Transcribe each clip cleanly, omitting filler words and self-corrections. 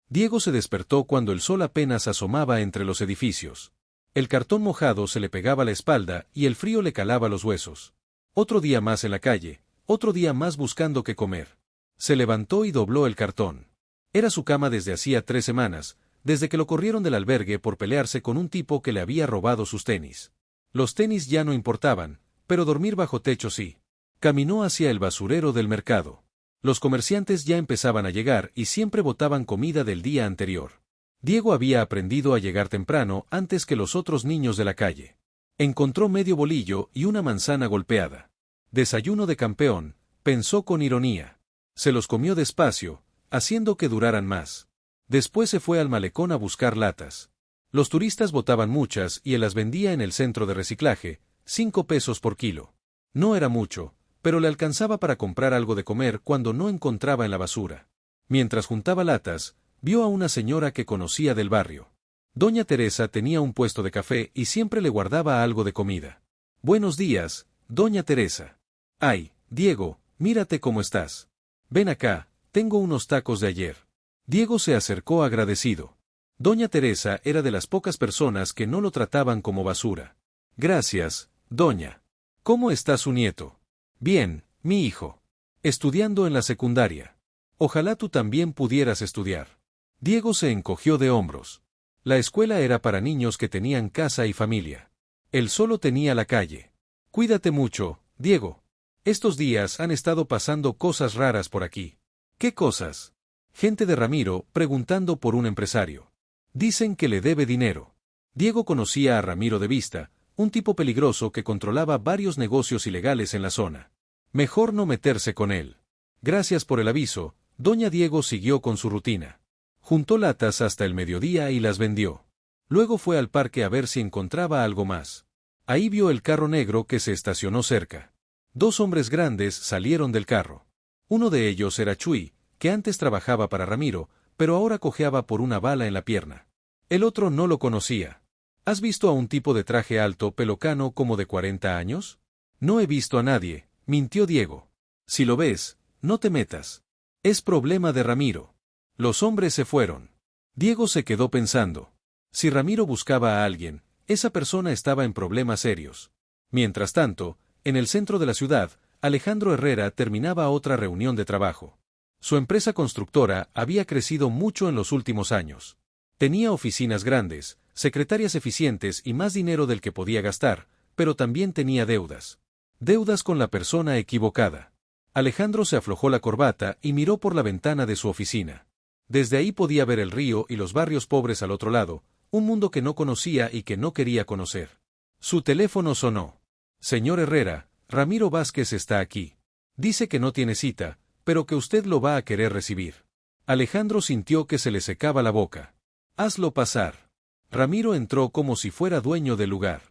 Diego se despertó cuando el sol apenas asomaba entre los edificios. El cartón mojado se le pegaba a la espalda y el frío le calaba los huesos. Otro día más en la calle, otro día más buscando qué comer. Se levantó y dobló el cartón. Era su cama desde hacía 3 semanas, desde que lo corrieron del albergue por pelearse con un tipo que le había robado sus tenis. Los tenis ya no importaban, pero dormir bajo techo sí. Caminó hacia el basurero del mercado. Los comerciantes ya empezaban a llegar y siempre botaban comida del día anterior. Diego había aprendido a llegar temprano antes que los otros niños de la calle. Encontró medio bolillo y una manzana golpeada. Desayuno de campeón, pensó con ironía. Se los comió despacio, haciendo que duraran más. Después se fue al malecón a buscar latas. Los turistas botaban muchas y él las vendía en el centro de reciclaje, 5 pesos por kilo. No era mucho, pero le alcanzaba para comprar algo de comer cuando no encontraba en la basura. Mientras juntaba latas, vio a una señora que conocía del barrio. Doña Teresa tenía un puesto de café y siempre le guardaba algo de comida. Buenos días, doña Teresa. Ay, Diego, mírate cómo estás. Ven acá, tengo unos tacos de ayer. Diego se acercó agradecido. Doña Teresa era de las pocas personas que no lo trataban como basura. Gracias, doña. ¿Cómo está su nieto? Bien, mi hijo. Estudiando en la secundaria. Ojalá tú también pudieras estudiar. Diego se encogió de hombros. La escuela era para niños que tenían casa y familia. Él solo tenía la calle. Cuídate mucho, Diego. Estos días han estado pasando cosas raras por aquí. ¿Qué cosas? Gente de Ramiro preguntando por un empresario. Dicen que le debe dinero. Diego conocía a Ramiro de vista, un tipo peligroso que controlaba varios negocios ilegales en la zona. Mejor no meterse con él. Gracias por el aviso, doña Diego siguió con su rutina. Juntó latas hasta el mediodía y las vendió. Luego fue al parque a ver si encontraba algo más. Ahí vio el carro negro que se estacionó cerca. 2 hombres grandes salieron del carro. Uno de ellos era Chuy, que antes trabajaba para Ramiro, pero ahora cojeaba por una bala en la pierna. El otro no lo conocía. ¿Has visto a un tipo de traje alto pelocano como de 40 años? No he visto a nadie, mintió Diego. Si lo ves, no te metas. Es problema de Ramiro. Los hombres se fueron. Diego se quedó pensando. Si Ramiro buscaba a alguien, esa persona estaba en problemas serios. Mientras tanto, en el centro de la ciudad, Alejandro Herrera terminaba otra reunión de trabajo. Su empresa constructora había crecido mucho en los últimos años. Tenía oficinas grandes, secretarias eficientes y más dinero del que podía gastar, pero también tenía deudas. Deudas con la persona equivocada. Alejandro se aflojó la corbata y miró por la ventana de su oficina. Desde ahí podía ver el río y los barrios pobres al otro lado, un mundo que no conocía y que no quería conocer. Su teléfono sonó. Señor Herrera, Ramiro Vázquez está aquí. Dice que no tiene cita, pero que usted lo va a querer recibir. Alejandro sintió que se le secaba la boca. Hazlo pasar. Ramiro entró como si fuera dueño del lugar.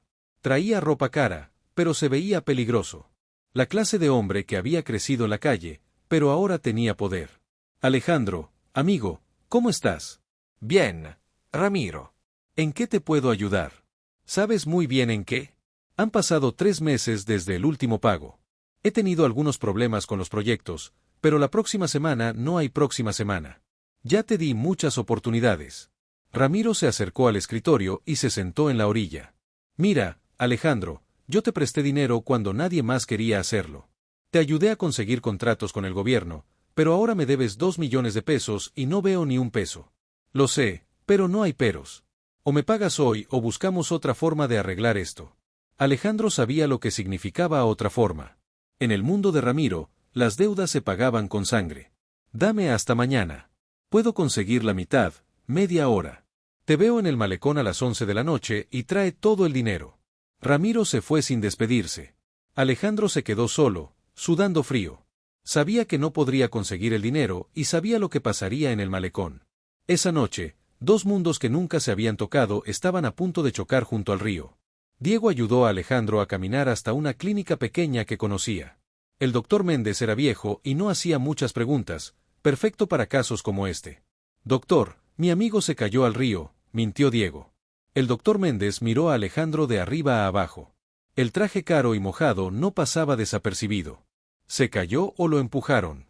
Traía ropa cara, pero se veía peligroso. La clase de hombre que había crecido en la calle, pero ahora tenía poder. Alejandro, amigo, ¿cómo estás? Bien, Ramiro. ¿En qué te puedo ayudar? ¿Sabes muy bien en qué? Han pasado 3 meses desde el último pago. He tenido algunos problemas con los proyectos, pero la próxima semana no hay próxima semana. Ya te di muchas oportunidades. Ramiro se acercó al escritorio y se sentó en la orilla. Mira, Alejandro, yo te presté dinero cuando nadie más quería hacerlo. Te ayudé a conseguir contratos con el gobierno, pero ahora me debes 2 millones de pesos y no veo ni un peso. Lo sé, pero no hay peros. O me pagas hoy o buscamos otra forma de arreglar esto. Alejandro sabía lo que significaba otra forma. En el mundo de Ramiro, las deudas se pagaban con sangre. Dame hasta mañana. Puedo conseguir la mitad, media hora. Te veo en el malecón a las 11 de la noche y trae todo el dinero. Ramiro se fue sin despedirse. Alejandro se quedó solo, sudando frío. Sabía que no podría conseguir el dinero y sabía lo que pasaría en el malecón. Esa noche, 2 mundos que nunca se habían tocado estaban a punto de chocar junto al río. Diego ayudó a Alejandro a caminar hasta una clínica pequeña que conocía. El doctor Méndez era viejo y no hacía muchas preguntas, perfecto para casos como este. Doctor, mi amigo se cayó al río, mintió Diego. El doctor Méndez miró a Alejandro de arriba a abajo. El traje caro y mojado no pasaba desapercibido. ¿Se cayó o lo empujaron?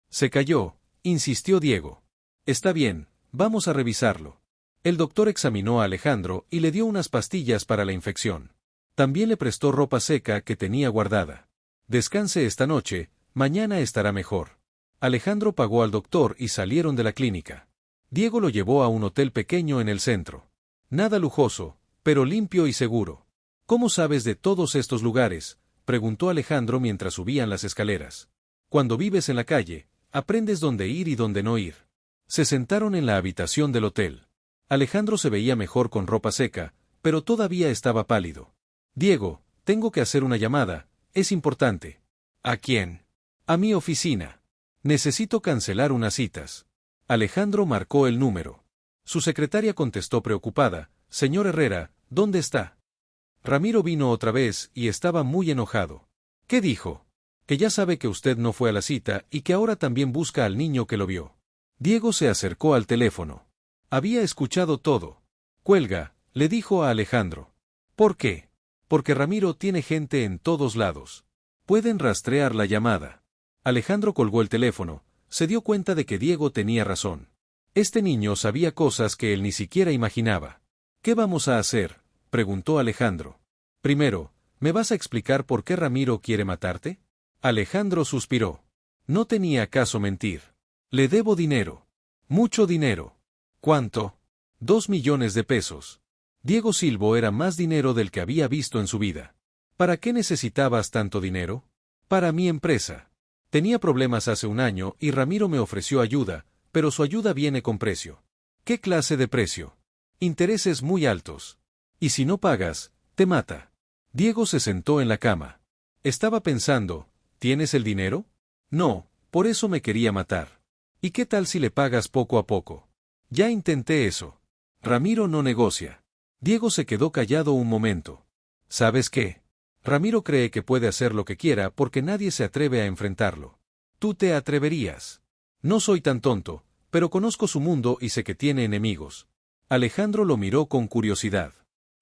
Se cayó, insistió Diego. Está bien, Vamos a revisarlo. El doctor examinó a Alejandro y le dio unas pastillas para la infección. También le prestó ropa seca que tenía guardada. Descanse esta noche, mañana estará mejor. Alejandro pagó al doctor y salieron de la clínica. Diego lo llevó a un hotel pequeño en el centro. Nada lujoso, pero limpio y seguro. ¿Cómo sabes de todos estos lugares?, preguntó Alejandro mientras subían las escaleras. Cuando vives en la calle, aprendes dónde ir y dónde no ir. Se sentaron en la habitación del hotel. Alejandro se veía mejor con ropa seca, pero todavía estaba pálido. Diego, tengo que hacer una llamada, es importante. ¿A quién? A mi oficina. Necesito cancelar unas citas. Alejandro marcó el número. Su secretaria contestó preocupada, señor Herrera, ¿dónde está? Ramiro vino otra vez y estaba muy enojado. ¿Qué dijo? Que ya sabe que usted no fue a la cita y que ahora también busca al niño que lo vio. Diego se acercó al teléfono. Había escuchado todo. Cuelga, le dijo a Alejandro. ¿Por qué? Porque Ramiro tiene gente en todos lados. Pueden rastrear la llamada. Alejandro colgó el teléfono, se dio cuenta de que Diego tenía razón. Este niño sabía cosas que él ni siquiera imaginaba. ¿Qué vamos a hacer?, preguntó Alejandro. Primero, ¿me vas a explicar por qué Ramiro quiere matarte? Alejandro suspiró. No tenía caso mentir. Le debo dinero. Mucho dinero. ¿Cuánto? 2 millones de pesos. Diego silbó era más dinero del que había visto en su vida. ¿Para qué necesitabas tanto dinero? Para mi empresa. Tenía problemas hace un año y Ramiro me ofreció ayuda, pero su ayuda viene con precio. ¿Qué clase de precio? Intereses muy altos. Y si no pagas, te mata. Diego se sentó en la cama. Estaba pensando, ¿tienes el dinero? No, por eso me quería matar. ¿Y qué tal si le pagas poco a poco? Ya intenté eso. Ramiro no negocia. Diego se quedó callado un momento. ¿Sabes qué? Ramiro cree que puede hacer lo que quiera porque nadie se atreve a enfrentarlo. ¿Tú te atreverías? No soy tan tonto, pero conozco su mundo y sé que tiene enemigos. Alejandro lo miró con curiosidad.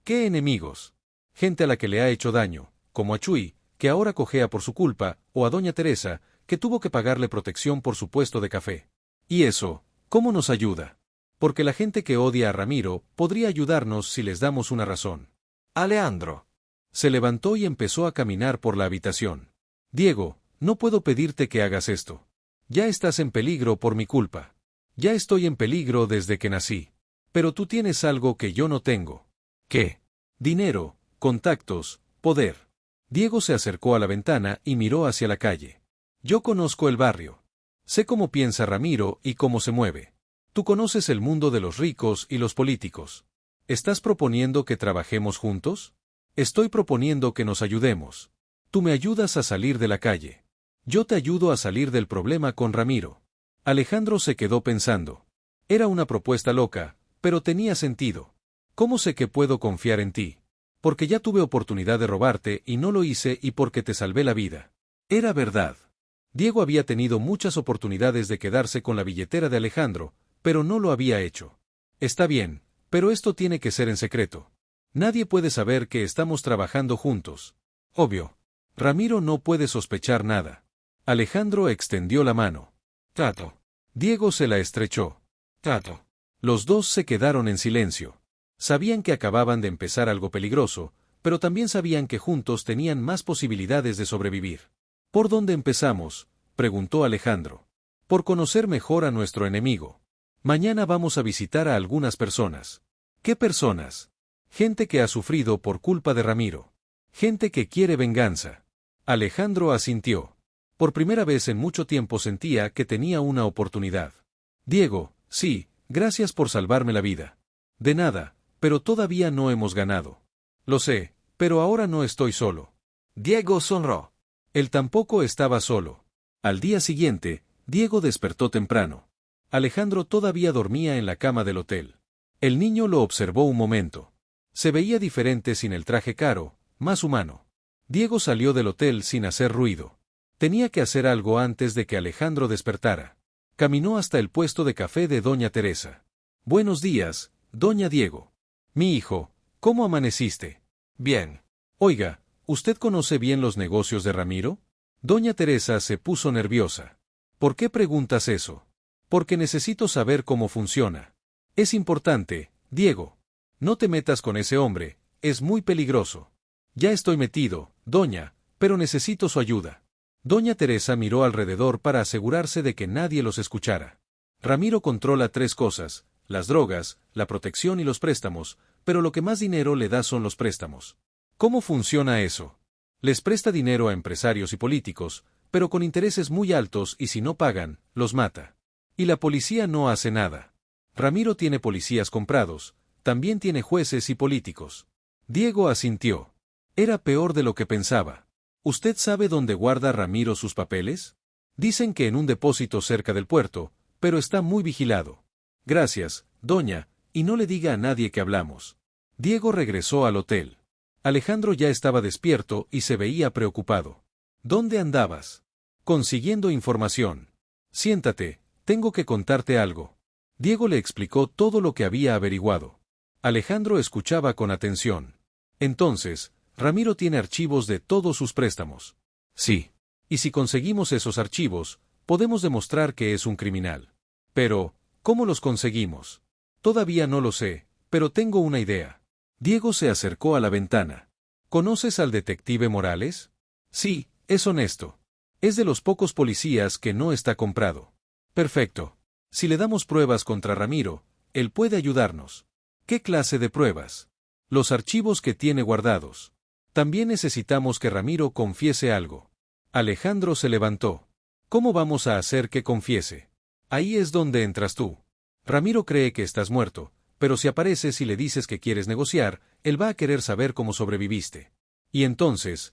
¿Qué enemigos? Gente a la que le ha hecho daño, como a Chuy, que ahora cojea por su culpa, o a doña Teresa, que tuvo que pagarle protección por su puesto de café. ¿Y eso, cómo nos ayuda? Porque la gente que odia a Ramiro podría ayudarnos si les damos una razón. Alejandro. Se levantó y empezó a caminar por la habitación. Diego, no puedo pedirte que hagas esto. Ya estás en peligro por mi culpa. Ya estoy en peligro desde que nací. Pero tú tienes algo que yo no tengo. ¿Qué? Dinero, contactos, poder. Diego se acercó a la ventana y miró hacia la calle. Yo conozco el barrio. Sé cómo piensa Ramiro y cómo se mueve. Tú conoces el mundo de los ricos y los políticos. ¿Estás proponiendo que trabajemos juntos? Estoy proponiendo que nos ayudemos. Tú me ayudas a salir de la calle. Yo te ayudo a salir del problema con Ramiro. Alejandro se quedó pensando. Era una propuesta loca, pero tenía sentido. ¿Cómo sé que puedo confiar en ti? Porque ya tuve oportunidad de robarte y no lo hice y porque te salvé la vida. Era verdad. Diego había tenido muchas oportunidades de quedarse con la billetera de Alejandro, pero no lo había hecho. Está bien, pero esto tiene que ser en secreto. Nadie puede saber que estamos trabajando juntos. Obvio. Ramiro no puede sospechar nada. Alejandro extendió la mano. Trato. Diego se la estrechó. Trato. Los dos se quedaron en silencio. Sabían que acababan de empezar algo peligroso, pero también sabían que juntos tenían más posibilidades de sobrevivir. ¿Por dónde empezamos?, preguntó Alejandro. Por conocer mejor a nuestro enemigo. Mañana vamos a visitar a algunas personas. ¿Qué personas? Gente que ha sufrido por culpa de Ramiro. Gente que quiere venganza. Alejandro asintió. Por primera vez en mucho tiempo sentía que tenía una oportunidad. Diego, sí, gracias por salvarme la vida. De nada, pero todavía no hemos ganado. Lo sé, pero ahora no estoy solo. Diego sonrió. Él tampoco estaba solo. Al día siguiente, Diego despertó temprano. Alejandro todavía dormía en la cama del hotel. El niño lo observó un momento. Se veía diferente sin el traje caro, más humano. Diego salió del hotel sin hacer ruido. Tenía que hacer algo antes de que Alejandro despertara. Caminó hasta el puesto de café de doña Teresa. Buenos días, doña Diego. Mi hijo, ¿cómo amaneciste? Bien. Oiga, ¿usted conoce bien los negocios de Ramiro? Doña Teresa se puso nerviosa. ¿Por qué preguntas eso? Porque necesito saber cómo funciona. Es importante, Diego. No te metas con ese hombre, es muy peligroso. Ya estoy metido, doña, pero necesito su ayuda. Doña Teresa miró alrededor para asegurarse de que nadie los escuchara. Ramiro controla 3 cosas, las drogas, la protección y los préstamos, pero lo que más dinero le da son los préstamos. ¿Cómo funciona eso? Les presta dinero a empresarios y políticos, pero con intereses muy altos y si no pagan, los mata. Y la policía no hace nada. Ramiro tiene policías comprados, también tiene jueces y políticos. Diego asintió. Era peor de lo que pensaba. ¿Usted sabe dónde guarda Ramiro sus papeles? Dicen que en un depósito cerca del puerto, pero está muy vigilado. Gracias, doña, y no le diga a nadie que hablamos. Diego regresó al hotel. Alejandro ya estaba despierto y se veía preocupado. ¿Dónde andabas? Consiguiendo información. Siéntate, tengo que contarte algo. Diego le explicó todo lo que había averiguado. Alejandro escuchaba con atención. Entonces, Ramiro tiene archivos de todos sus préstamos. Sí. Y si conseguimos esos archivos, podemos demostrar que es un criminal. Pero, ¿cómo los conseguimos? Todavía no lo sé, pero tengo una idea. Diego se acercó a la ventana. ¿Conoces al detective Morales? Sí, es honesto. Es de los pocos policías que no está comprado. Perfecto. Si le damos pruebas contra Ramiro, él puede ayudarnos. ¿Qué clase de pruebas? Los archivos que tiene guardados. También necesitamos que Ramiro confiese algo. Alejandro se levantó. ¿Cómo vamos a hacer que confiese? Ahí es donde entras tú. Ramiro cree que estás muerto, pero si apareces y le dices que quieres negociar, él va a querer saber cómo sobreviviste. Y entonces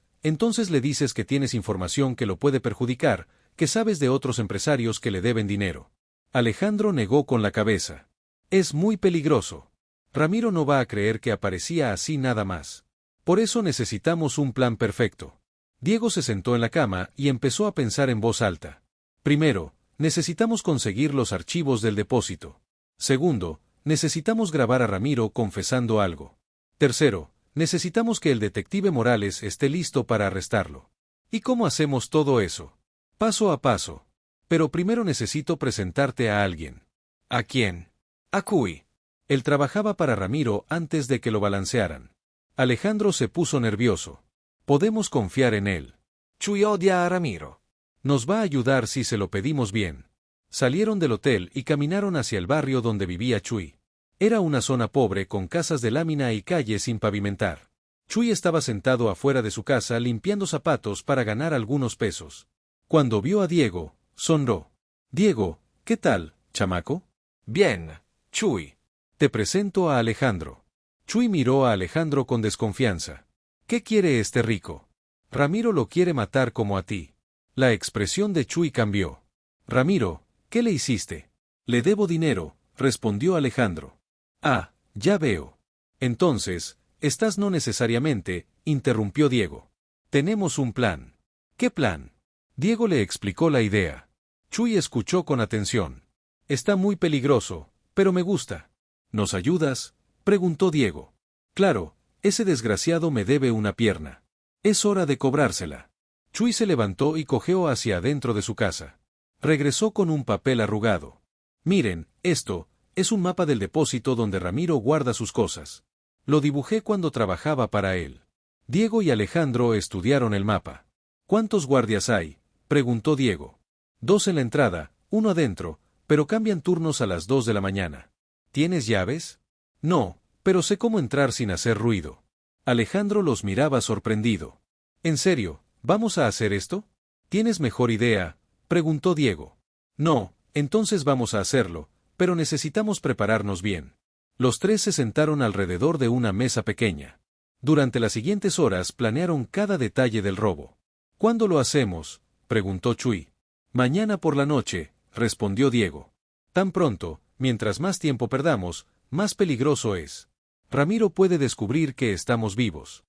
le dices que tienes información que lo puede perjudicar, que sabes de otros empresarios que le deben dinero. Alejandro negó con la cabeza. Es muy peligroso. Ramiro no va a creer que aparecía así nada más. Por eso necesitamos un plan perfecto. Diego se sentó en la cama y empezó a pensar en voz alta. Primero, necesitamos conseguir los archivos del depósito. Segundo, necesitamos grabar a Ramiro confesando algo. Tercero, necesitamos que el detective Morales esté listo para arrestarlo. ¿Y cómo hacemos todo eso? Paso a paso. Pero primero necesito presentarte a alguien. ¿A quién? A Cuy. Él trabajaba para Ramiro antes de que lo balancearan. Alejandro se puso nervioso. Podemos confiar en él. Chuy odia a Ramiro. Nos va a ayudar si se lo pedimos bien. Salieron del hotel y caminaron hacia el barrio donde vivía Chuy. Era una zona pobre con casas de lámina y calles sin pavimentar. Chuy estaba sentado afuera de su casa limpiando zapatos para ganar algunos pesos. Cuando vio a Diego, sonrió. Diego, ¿qué tal, chamaco? Bien, Chuy. Te presento a Alejandro. Chuy miró a Alejandro con desconfianza. ¿Qué quiere este rico? Ramiro lo quiere matar como a ti. La expresión de Chuy cambió. Ramiro, ¿qué le hiciste? Le debo dinero, respondió Alejandro. Ah, ya veo. Entonces, estás no necesariamente, interrumpió Diego. Tenemos un plan. ¿Qué plan? Diego le explicó la idea. Chuy escuchó con atención. Está muy peligroso, pero me gusta. ¿Nos ayudas? Preguntó Diego. Claro, ese desgraciado me debe una pierna. Es hora de cobrársela. Chuy se levantó y cojeó hacia adentro de su casa. Regresó con un papel arrugado. Miren, esto es un mapa del depósito donde Ramiro guarda sus cosas. Lo dibujé cuando trabajaba para él. Diego y Alejandro estudiaron el mapa. ¿Cuántos guardias hay? Preguntó Diego. 2 en la entrada, 1 adentro, pero cambian turnos a las 2 de la mañana. ¿Tienes llaves? No, pero sé cómo entrar sin hacer ruido. Alejandro los miraba sorprendido. ¿En serio, vamos a hacer esto? ¿Tienes mejor idea? Preguntó Diego. No, entonces vamos a hacerlo, pero necesitamos prepararnos bien. Los 3 se sentaron alrededor de una mesa pequeña. Durante las siguientes horas planearon cada detalle del robo. ¿Cuándo lo hacemos? Preguntó Chuy. Mañana por la noche, respondió Diego. Tan pronto, mientras más tiempo perdamos, más peligroso es. Ramiro puede descubrir que estamos vivos.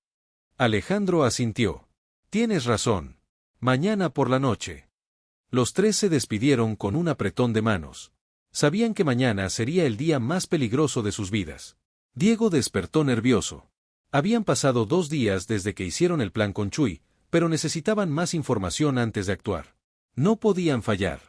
Alejandro asintió. Tienes razón. Mañana por la noche. Los 3 se despidieron con un apretón de manos. Sabían que mañana sería el día más peligroso de sus vidas. Diego despertó nervioso. Habían pasado 2 días desde que hicieron el plan con Chuy, pero necesitaban más información antes de actuar. No podían fallar.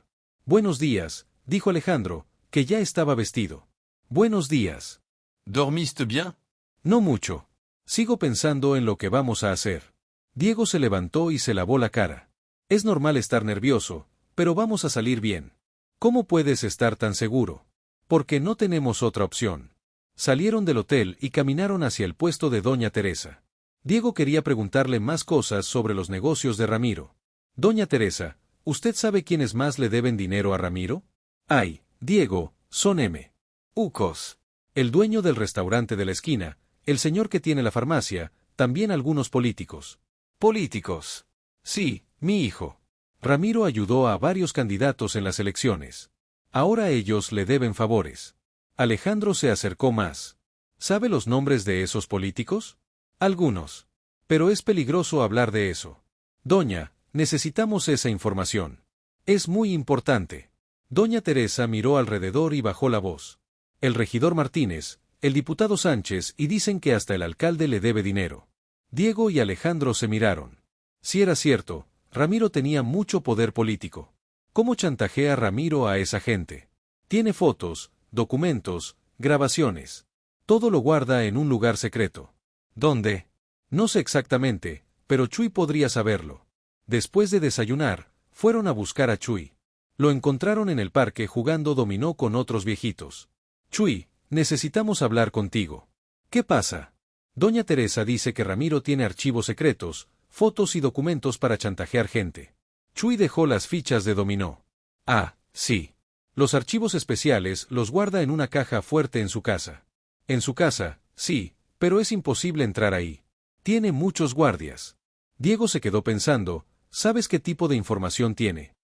Buenos días, dijo Alejandro, que ya estaba vestido. Buenos días. Dormiste bien? No mucho. Sigo pensando en lo que vamos a hacer. Diego se levantó y se lavó la cara. Es normal estar nervioso, pero vamos a salir bien. ¿Cómo puedes estar tan seguro? Porque no tenemos otra opción. Salieron del hotel y caminaron hacia el puesto de Doña Teresa. Diego quería preguntarle más cosas sobre los negocios de Ramiro. Doña Teresa, ¿usted sabe quiénes más le deben dinero a Ramiro? Ay, Diego, son M. Ucos. El dueño del restaurante de la esquina, el señor que tiene la farmacia, también algunos políticos. Políticos. Sí, mi hijo. Ramiro ayudó a varios candidatos en las elecciones. Ahora ellos le deben favores. Alejandro se acercó más. ¿Sabe los nombres de esos políticos? Algunos. Pero es peligroso hablar de eso. Doña, necesitamos esa información. Es muy importante. Doña Teresa miró alrededor y bajó la voz. El regidor Martínez, el diputado Sánchez y dicen que hasta el alcalde le debe dinero. Diego y Alejandro se miraron. Si era cierto, Ramiro tenía mucho poder político. ¿Cómo chantajea Ramiro a esa gente? Tiene fotos, documentos, grabaciones. Todo lo guarda en un lugar secreto. ¿Dónde? No sé exactamente, pero Chuy podría saberlo. Después de desayunar, fueron a buscar a Chuy. Lo encontraron en el parque jugando dominó con otros viejitos. Chuy, necesitamos hablar contigo. ¿Qué pasa? Doña Teresa dice que Ramiro tiene archivos secretos, fotos y documentos para chantajear gente. Chuy dejó las fichas de dominó. Ah, sí. Los archivos especiales los guarda en una caja fuerte en su casa. En su casa, sí, pero es imposible entrar ahí. Tiene muchos guardias. Diego se quedó pensando, ¿sabes qué tipo de información tiene?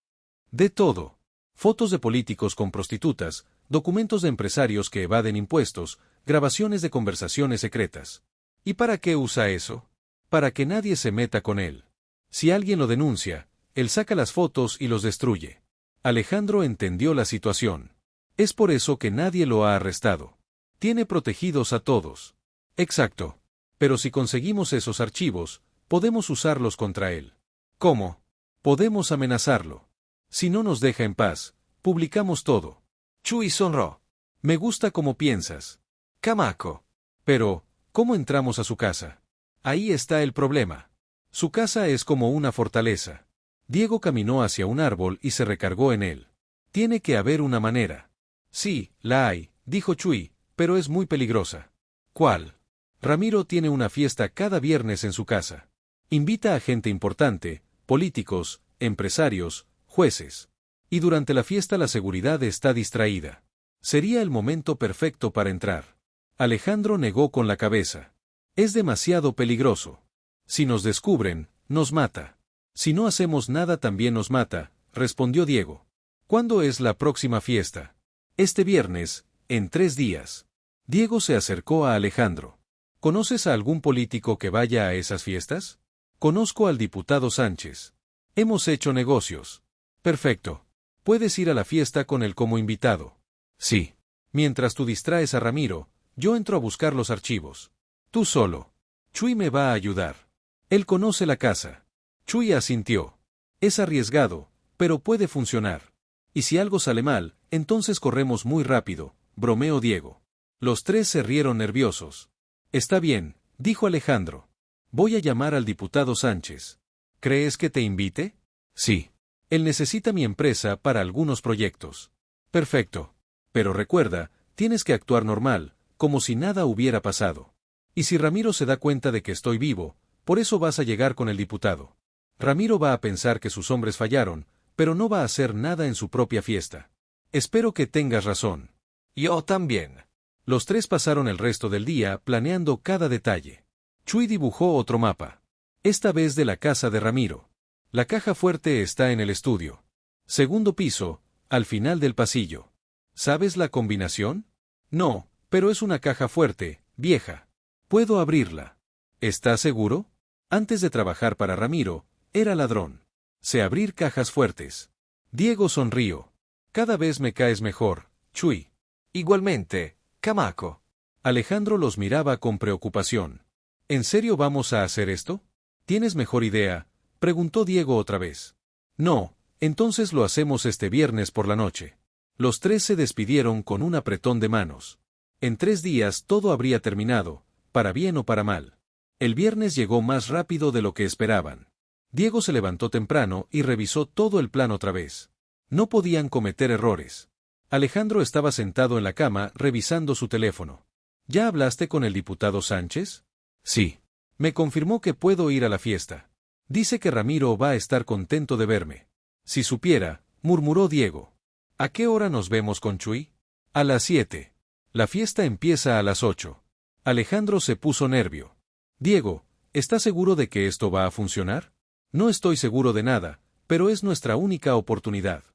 De todo. Fotos de políticos con prostitutas, documentos de empresarios que evaden impuestos, grabaciones de conversaciones secretas. ¿Y para qué usa eso? Para que nadie se meta con él. Si alguien lo denuncia, él saca las fotos y los destruye. Alejandro entendió la situación. Es por eso que nadie lo ha arrestado. Tiene protegidos a todos. Exacto. Pero si conseguimos esos archivos, podemos usarlos contra él. ¿Cómo? Podemos amenazarlo. Si no nos deja en paz, publicamos todo. Chuy sonrió. Me gusta cómo piensas. Camaco. Pero, ¿cómo entramos a su casa? Ahí está el problema. Su casa es como una fortaleza. Diego caminó hacia un árbol y se recargó en él. Tiene que haber una manera. Sí, la hay, dijo Chuy, pero es muy peligrosa. ¿Cuál? Ramiro tiene una fiesta cada viernes en su casa. Invita a gente importante, políticos, empresarios, jueces. Y durante la fiesta la seguridad está distraída. Sería el momento perfecto para entrar. Alejandro negó con la cabeza. Es demasiado peligroso. Si nos descubren, nos mata. Si no hacemos nada también nos mata, respondió Diego. ¿Cuándo es la próxima fiesta? Este viernes, en 3 días. Diego se acercó a Alejandro. ¿Conoces a algún político que vaya a esas fiestas? Conozco al diputado Sánchez. Hemos hecho negocios. Perfecto. Puedes ir a la fiesta con él como invitado. Sí. Mientras tú distraes a Ramiro, yo entro a buscar los archivos. Tú solo. Chuy me va a ayudar. Él conoce la casa. Chuy asintió. Es arriesgado, pero puede funcionar. Y si algo sale mal, entonces corremos muy rápido, bromeó Diego. Los tres se rieron nerviosos. Está bien, dijo Alejandro. Voy a llamar al diputado Sánchez. ¿Crees que te invite? Sí. Él necesita mi empresa para algunos proyectos. Perfecto. Pero recuerda, tienes que actuar normal, como si nada hubiera pasado. Y si Ramiro se da cuenta de que estoy vivo, por eso vas a llegar con el diputado. Ramiro va a pensar que sus hombres fallaron, pero no va a hacer nada en su propia fiesta. Espero que tengas razón. Yo también. Los tres pasaron el resto del día planeando cada detalle. Chuy dibujó otro mapa. Esta vez de la casa de Ramiro. La caja fuerte está en el estudio. Segundo piso, al final del pasillo. ¿Sabes la combinación? No, pero es una caja fuerte, vieja. Puedo abrirla. ¿Estás seguro? Antes de trabajar para Ramiro, era ladrón. Sé abrir cajas fuertes. Diego sonrió. Cada vez me caes mejor, Chuy. Igualmente, Camaco. Alejandro los miraba con preocupación. ¿En serio vamos a hacer esto? ¿Tienes mejor idea? Preguntó Diego otra vez. No, entonces lo hacemos este viernes por la noche. Los tres se despidieron con un apretón de manos. En 3 días todo habría terminado, para bien o para mal. El viernes llegó más rápido de lo que esperaban. Diego se levantó temprano y revisó todo el plan otra vez. No podían cometer errores. Alejandro estaba sentado en la cama revisando su teléfono. ¿Ya hablaste con el diputado Sánchez? Sí. Me confirmó que puedo ir a la fiesta. Dice que Ramiro va a estar contento de verme. Si supiera, murmuró Diego. ¿A qué hora nos vemos con Chuy? A las 7. La fiesta empieza a las 8. Alejandro se puso nervio. Diego, ¿estás seguro de que esto va a funcionar? No estoy seguro de nada, pero es nuestra única oportunidad.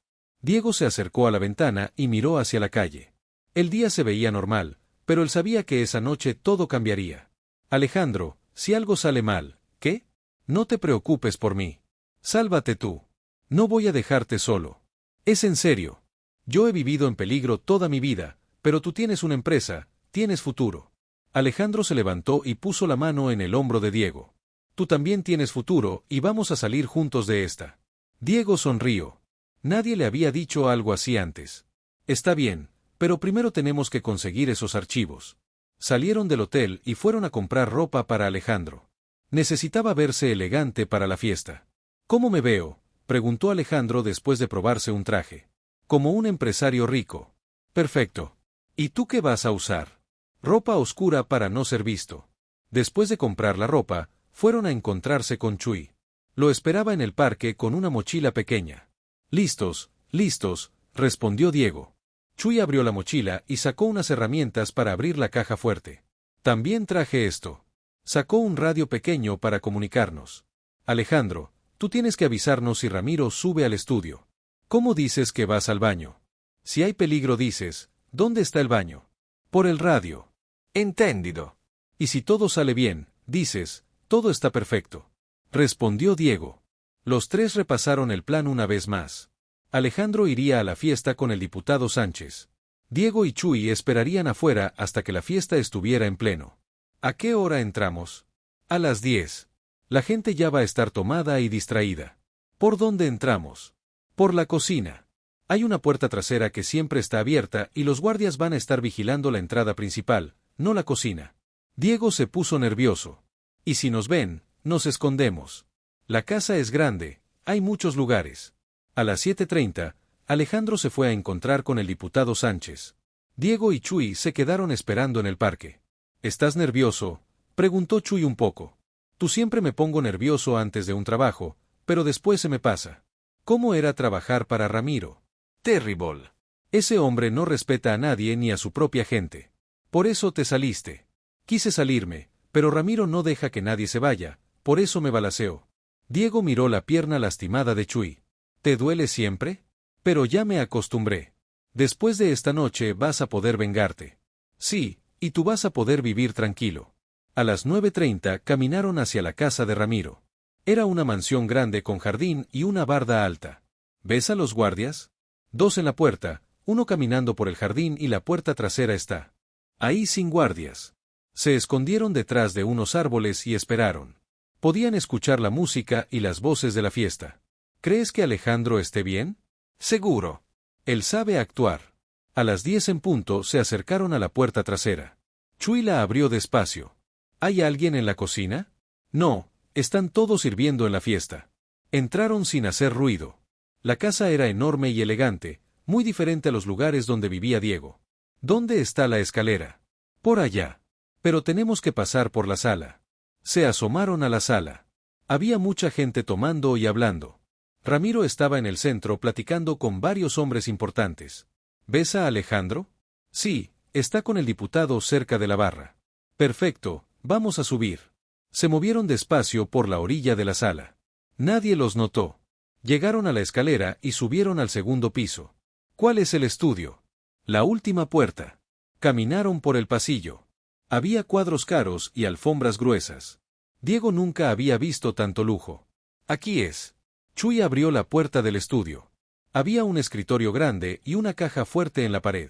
Diego se acercó a la ventana y miró hacia la calle. El día se veía normal, pero él sabía que esa noche todo cambiaría. Alejandro, si algo sale mal, ¿qué? No te preocupes por mí. Sálvate tú. No voy a dejarte solo. Es en serio. Yo he vivido en peligro toda mi vida, pero tú tienes una empresa, tienes futuro. Alejandro se levantó y puso la mano en el hombro de Diego. Tú también tienes futuro y vamos a salir juntos de esta. Diego sonrió. Nadie le había dicho algo así antes. Está bien, pero primero tenemos que conseguir esos archivos. Salieron del hotel y fueron a comprar ropa para Alejandro. Necesitaba verse elegante para la fiesta. ¿Cómo me veo?, preguntó Alejandro después de probarse un traje. Como un empresario rico. Perfecto. ¿Y tú qué vas a usar? Ropa oscura para no ser visto. Después de comprar la ropa, fueron a encontrarse con Chuy. Lo esperaba en el parque con una mochila pequeña. Listos, listos, respondió Diego. Chuy abrió la mochila y sacó unas herramientas para abrir la caja fuerte. También traje esto. Sacó un radio pequeño para comunicarnos. Alejandro, tú tienes que avisarnos si Ramiro sube al estudio. ¿Cómo dices que vas al baño? Si hay peligro dices, ¿dónde está el baño? Por el radio. Entendido. Y si todo sale bien, dices, todo está perfecto. Respondió Diego. Los tres repasaron el plan una vez más. Alejandro iría a la fiesta con el diputado Sánchez. Diego y Chuy esperarían afuera hasta que la fiesta estuviera en pleno. ¿A qué hora entramos? A las 10. La gente ya va a estar tomada y distraída. ¿Por dónde entramos? Por la cocina. Hay una puerta trasera que siempre está abierta y los guardias van a estar vigilando la entrada principal, no la cocina. Diego se puso nervioso. ¿Y si nos ven, nos escondemos? La casa es grande, hay muchos lugares. A las 7:30, Alejandro se fue a encontrar con el diputado Sánchez. Diego y Chuy se quedaron esperando en el parque. ¿Estás nervioso?, preguntó Chuy un poco. Tú siempre me pongo nervioso antes de un trabajo, pero después se me pasa. ¿Cómo era trabajar para Ramiro? Terrible. Ese hombre no respeta a nadie ni a su propia gente. Por eso te saliste. Quise salirme, pero Ramiro no deja que nadie se vaya, por eso me balaceó. Diego miró la pierna lastimada de Chuy. ¿Te duele siempre? Pero ya me acostumbré. Después de esta noche vas a poder vengarte. Sí, y tú vas a poder vivir tranquilo. A las 9:30 caminaron hacia la casa de Ramiro. Era una mansión grande con jardín y una barda alta. ¿Ves a los guardias? 2 en la puerta, uno caminando por el jardín y la puerta trasera está ahí sin guardias. Se escondieron detrás de unos árboles y esperaron. Podían escuchar la música y las voces de la fiesta. ¿Crees que Alejandro esté bien? Seguro. Él sabe actuar. A las 10 en punto se acercaron a la puerta trasera. Chuy la abrió despacio. ¿Hay alguien en la cocina? No, están todos sirviendo en la fiesta. Entraron sin hacer ruido. La casa era enorme y elegante, muy diferente a los lugares donde vivía Diego. ¿Dónde está la escalera? Por allá. Pero tenemos que pasar por la sala. Se asomaron a la sala. Había mucha gente tomando y hablando. Ramiro estaba en el centro platicando con varios hombres importantes. ¿Ves a Alejandro? Sí, está con el diputado cerca de la barra. Perfecto, vamos a subir. Se movieron despacio por la orilla de la sala. Nadie los notó. Llegaron a la escalera y subieron al segundo piso. ¿Cuál es el estudio? La última puerta. Caminaron por el pasillo. Había cuadros caros y alfombras gruesas. Diego nunca había visto tanto lujo. Aquí es. Chuy abrió la puerta del estudio. Había un escritorio grande y una caja fuerte en la pared.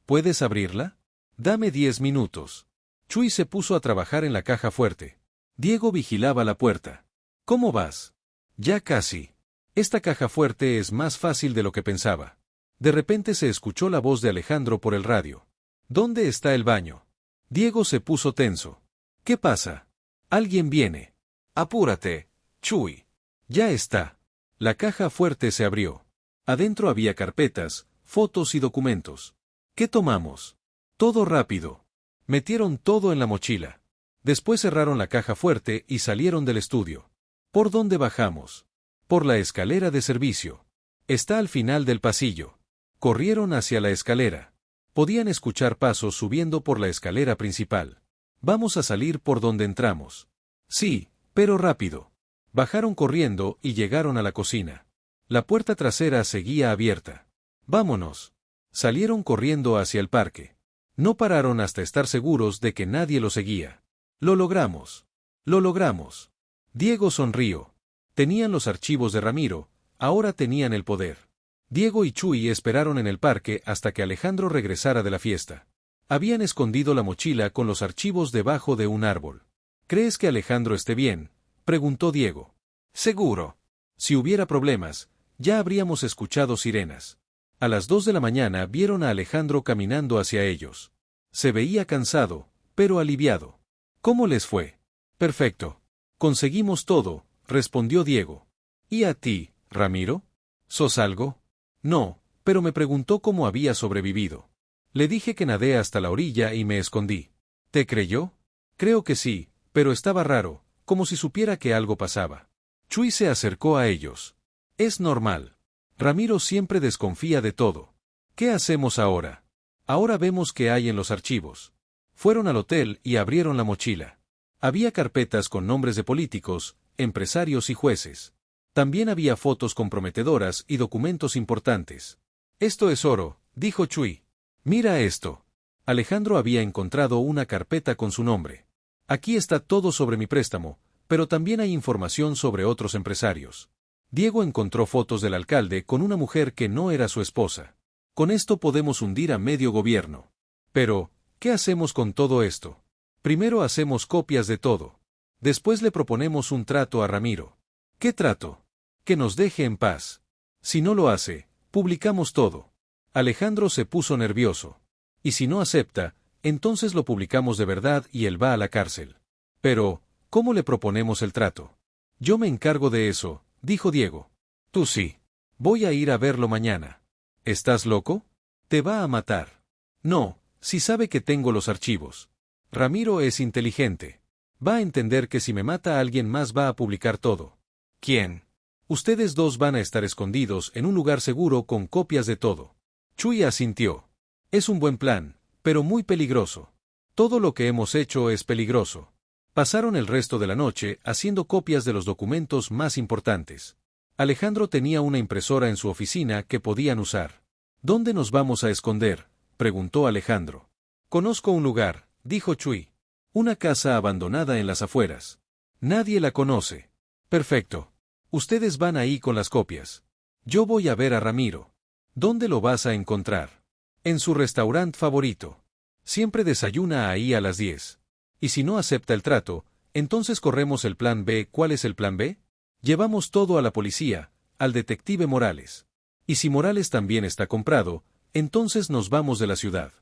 ¿Puedes abrirla? Dame 10 minutos. Chuy se puso a trabajar en la caja fuerte. Diego vigilaba la puerta. ¿Cómo vas? Ya casi. Esta caja fuerte es más fácil de lo que pensaba. De repente se escuchó la voz de Alejandro por el radio. ¿Dónde está el baño? Diego se puso tenso. ¿Qué pasa? Alguien viene. Apúrate, Chuy. Ya está. La caja fuerte se abrió. Adentro había carpetas, fotos y documentos. ¿Qué tomamos? Todo rápido. Metieron todo en la mochila. Después cerraron la caja fuerte y salieron del estudio. ¿Por dónde bajamos? Por la escalera de servicio. Está al final del pasillo. Corrieron hacia la escalera. Podían escuchar pasos subiendo por la escalera principal. Vamos a salir por donde entramos. Sí, pero rápido. Bajaron corriendo y llegaron a la cocina. La puerta trasera seguía abierta. Vámonos. Salieron corriendo hacia el parque. No pararon hasta estar seguros de que nadie lo seguía. Lo logramos. Lo logramos. Diego sonrió. Tenían los archivos de Ramiro, ahora tenían el poder. Diego y Chuy esperaron en el parque hasta que Alejandro regresara de la fiesta. Habían escondido la mochila con los archivos debajo de un árbol. ¿Crees que Alejandro esté bien?, preguntó Diego. Seguro. Si hubiera problemas, ya habríamos escuchado sirenas. A las 2 de la mañana vieron a Alejandro caminando hacia ellos. Se veía cansado, pero aliviado. ¿Cómo les fue? Perfecto. Conseguimos todo, respondió Diego. ¿Y a ti, Ramiro? ¿Sos algo? No, pero me preguntó cómo había sobrevivido. Le dije que nadé hasta la orilla y me escondí. ¿Te creyó? Creo que sí, pero estaba raro, como si supiera que algo pasaba. Chuy se acercó a ellos. Es normal. Ramiro siempre desconfía de todo. ¿Qué hacemos ahora? Ahora vemos qué hay en los archivos. Fueron al hotel y abrieron la mochila. Había carpetas con nombres de políticos, empresarios y jueces. También había fotos comprometedoras y documentos importantes. Esto es oro, dijo Chuy. Mira esto. Alejandro había encontrado una carpeta con su nombre. Aquí está todo sobre mi préstamo, pero también hay información sobre otros empresarios. Diego encontró fotos del alcalde con una mujer que no era su esposa. Con esto podemos hundir a medio gobierno. Pero, ¿qué hacemos con todo esto? Primero hacemos copias de todo. Después le proponemos un trato a Ramiro. ¿Qué trato? Que nos deje en paz. Si no lo hace, publicamos todo. Alejandro se puso nervioso. Y si no acepta, entonces lo publicamos de verdad y él va a la cárcel. Pero, ¿cómo le proponemos el trato? Yo me encargo de eso, dijo Diego. Tú sí. Voy a ir a verlo mañana. ¿Estás loco? Te va a matar. No, si sabe que tengo los archivos. Ramiro es inteligente. Va a entender que si me mata a alguien más va a publicar todo. ¿Quién? Ustedes dos van a estar escondidos en un lugar seguro con copias de todo. Chuy asintió. Es un buen plan, pero muy peligroso. Todo lo que hemos hecho es peligroso. Pasaron el resto de la noche haciendo copias de los documentos más importantes. Alejandro tenía una impresora en su oficina que podían usar. ¿Dónde nos vamos a esconder?, preguntó Alejandro. Conozco un lugar, dijo Chuy. Una casa abandonada en las afueras. Nadie la conoce. Perfecto. Ustedes van ahí con las copias. Yo voy a ver a Ramiro. ¿Dónde lo vas a encontrar? En su restaurante favorito. Siempre desayuna ahí a las 10. Y si no acepta el trato, entonces corremos el plan B. ¿Cuál es el plan B? Llevamos todo a la policía, al detective Morales. Y si Morales también está comprado, entonces nos vamos de la ciudad.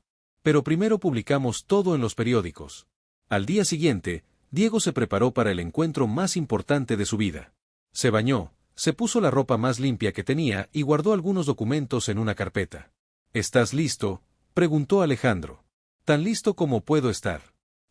Pero primero publicamos todo en los periódicos. Al día siguiente, Diego se preparó para el encuentro más importante de su vida. Se bañó, se puso la ropa más limpia que tenía y guardó algunos documentos en una carpeta. ¿Estás listo?, preguntó Alejandro. Tan listo como puedo estar.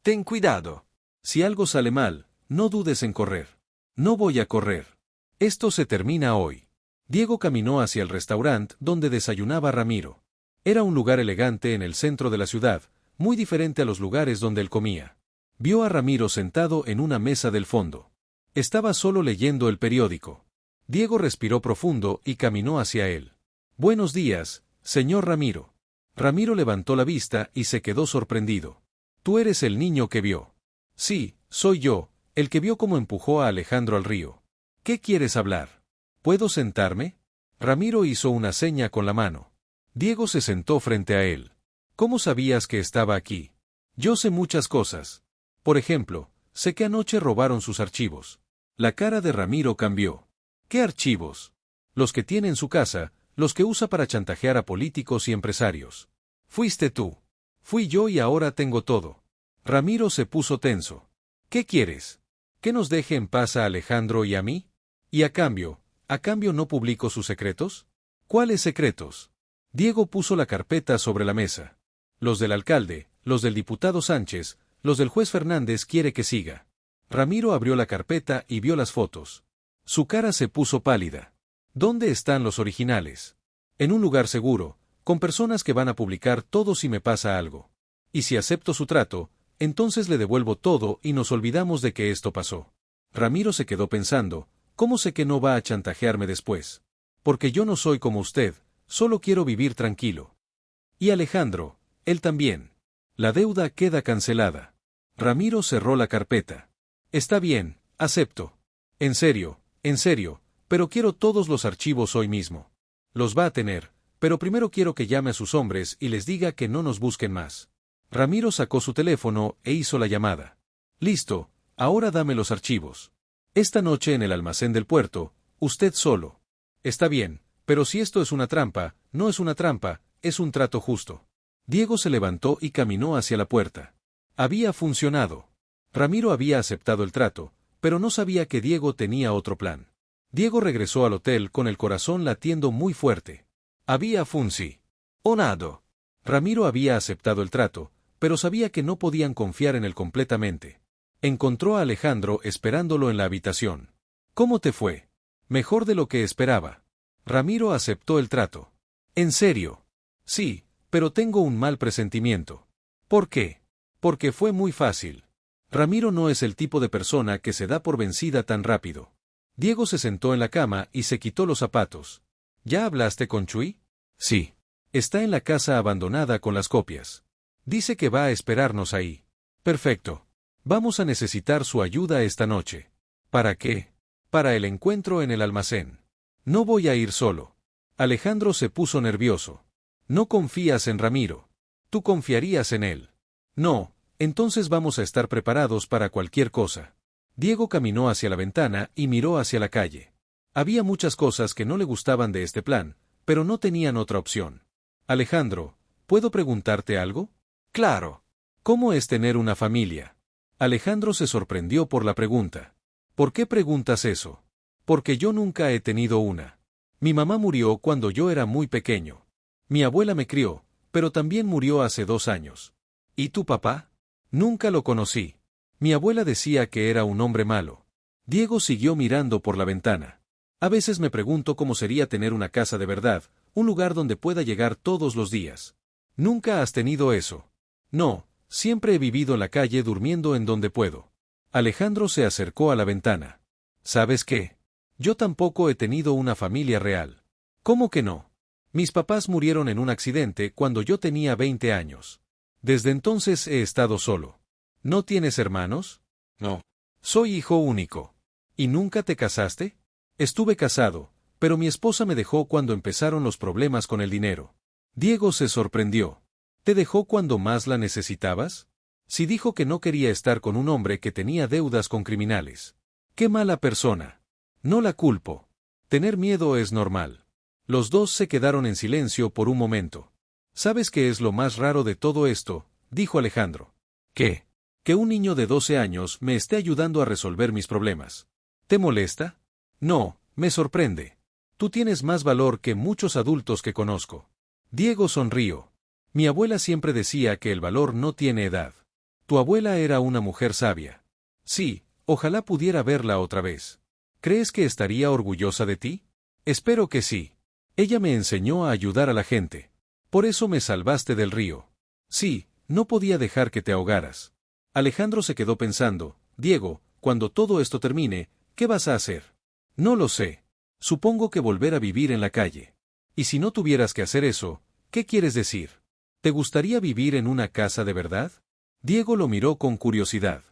Ten cuidado. Si algo sale mal, no dudes en correr. No voy a correr. Esto se termina hoy. Diego caminó hacia el restaurante donde desayunaba Ramiro. Era un lugar elegante en el centro de la ciudad, muy diferente a los lugares donde él comía. Vio a Ramiro sentado en una mesa del fondo. Estaba solo leyendo el periódico. Diego respiró profundo y caminó hacia él. Buenos días, señor Ramiro. Ramiro levantó la vista y se quedó sorprendido. ¿Tú eres el niño que vio? Sí, soy yo, el que vio cómo empujó a Alejandro al río. ¿Qué quieres hablar? ¿Puedo sentarme? Ramiro hizo una seña con la mano. Diego se sentó frente a él. ¿Cómo sabías que estaba aquí? Yo sé muchas cosas. Por ejemplo, sé que anoche robaron sus archivos. La cara de Ramiro cambió. ¿Qué archivos? Los que tiene en su casa, los que usa para chantajear a políticos y empresarios. Fuiste tú. Fui yo y ahora tengo todo. Ramiro se puso tenso. ¿Qué quieres? ¿Que nos deje en paz a Alejandro y a mí? ¿Y a cambio no publico sus secretos? ¿Cuáles secretos? Diego puso la carpeta sobre la mesa. Los del alcalde, los del diputado Sánchez, los del juez Fernández quiere que siga. Ramiro abrió la carpeta y vio las fotos. Su cara se puso pálida. ¿Dónde están los originales? En un lugar seguro, con personas que van a publicar todo si me pasa algo. Y si acepto su trato, entonces le devuelvo todo y nos olvidamos de que esto pasó. Ramiro se quedó pensando, ¿cómo sé que no va a chantajearme después? Porque yo no soy como usted, solo quiero vivir tranquilo. Y Alejandro, él también. La deuda queda cancelada. Ramiro cerró la carpeta. Está bien, acepto. En serio, pero quiero todos los archivos hoy mismo. Los va a tener, pero primero quiero que llame a sus hombres y les diga que no nos busquen más. Ramiro sacó su teléfono e hizo la llamada. Listo, ahora dame los archivos. Esta noche en el almacén del puerto, usted solo. Está bien, pero si esto es una trampa, no es una trampa, es un trato justo. Diego se levantó y caminó hacia la puerta. Había funcionado. Ramiro había aceptado el trato, pero no sabía que Diego tenía otro plan. Diego regresó al hotel con el corazón latiendo muy fuerte. Había funcionado. Ramiro había aceptado el trato, pero sabía que no podían confiar en él completamente. Encontró a Alejandro esperándolo en la habitación. ¿Cómo te fue? Mejor de lo que esperaba. Ramiro aceptó el trato. ¿En serio? Sí, pero tengo un mal presentimiento. ¿Por qué? Porque fue muy fácil. Ramiro no es el tipo de persona que se da por vencida tan rápido. Diego se sentó en la cama y se quitó los zapatos. ¿Ya hablaste con Chuy? Sí. Está en la casa abandonada con las copias. Dice que va a esperarnos ahí. Perfecto. Vamos a necesitar su ayuda esta noche. ¿Para qué? Para el encuentro en el almacén. No voy a ir solo. Alejandro se puso nervioso. No confías en Ramiro. Tú confiarías en él. No, entonces vamos a estar preparados para cualquier cosa. Diego caminó hacia la ventana y miró hacia la calle. Había muchas cosas que no le gustaban de este plan, pero no tenían otra opción. Alejandro, ¿puedo preguntarte algo? Claro. ¿Cómo es tener una familia? Alejandro se sorprendió por la pregunta. ¿Por qué preguntas eso? Porque yo nunca he tenido una. Mi mamá murió cuando yo era muy pequeño. Mi abuela me crió, pero también murió hace 2 años. ¿Y tu papá? Nunca lo conocí. Mi abuela decía que era un hombre malo. Diego siguió mirando por la ventana. A veces me pregunto cómo sería tener una casa de verdad, un lugar donde pueda llegar todos los días. ¿Nunca has tenido eso? No, siempre he vivido en la calle durmiendo en donde puedo. Alejandro se acercó a la ventana. ¿Sabes qué? Yo tampoco he tenido una familia real. ¿Cómo que no? Mis papás murieron en un accidente cuando yo tenía 20 años. Desde entonces he estado solo. ¿No tienes hermanos? No. Soy hijo único. ¿Y nunca te casaste? Estuve casado, pero mi esposa me dejó cuando empezaron los problemas con el dinero. Diego se sorprendió. ¿Te dejó cuando más la necesitabas? Sí, dijo que no quería estar con un hombre que tenía deudas con criminales. ¡Qué mala persona! No la culpo. Tener miedo es normal. Los dos se quedaron en silencio por un momento. ¿Sabes qué es lo más raro de todo esto?, dijo Alejandro. ¿Qué? Que un niño de 12 años me esté ayudando a resolver mis problemas. ¿Te molesta? No, me sorprende. Tú tienes más valor que muchos adultos que conozco. Diego sonrió. Mi abuela siempre decía que el valor no tiene edad. Tu abuela era una mujer sabia. Sí, ojalá pudiera verla otra vez. ¿Crees que estaría orgullosa de ti? Espero que sí. Ella me enseñó a ayudar a la gente. Por eso me salvaste del río. Sí, no podía dejar que te ahogaras. Alejandro se quedó pensando. Diego, cuando todo esto termine, ¿qué vas a hacer? No lo sé. Supongo que volver a vivir en la calle. Y si no tuvieras que hacer eso, ¿qué quieres decir? ¿Te gustaría vivir en una casa de verdad? Diego lo miró con curiosidad.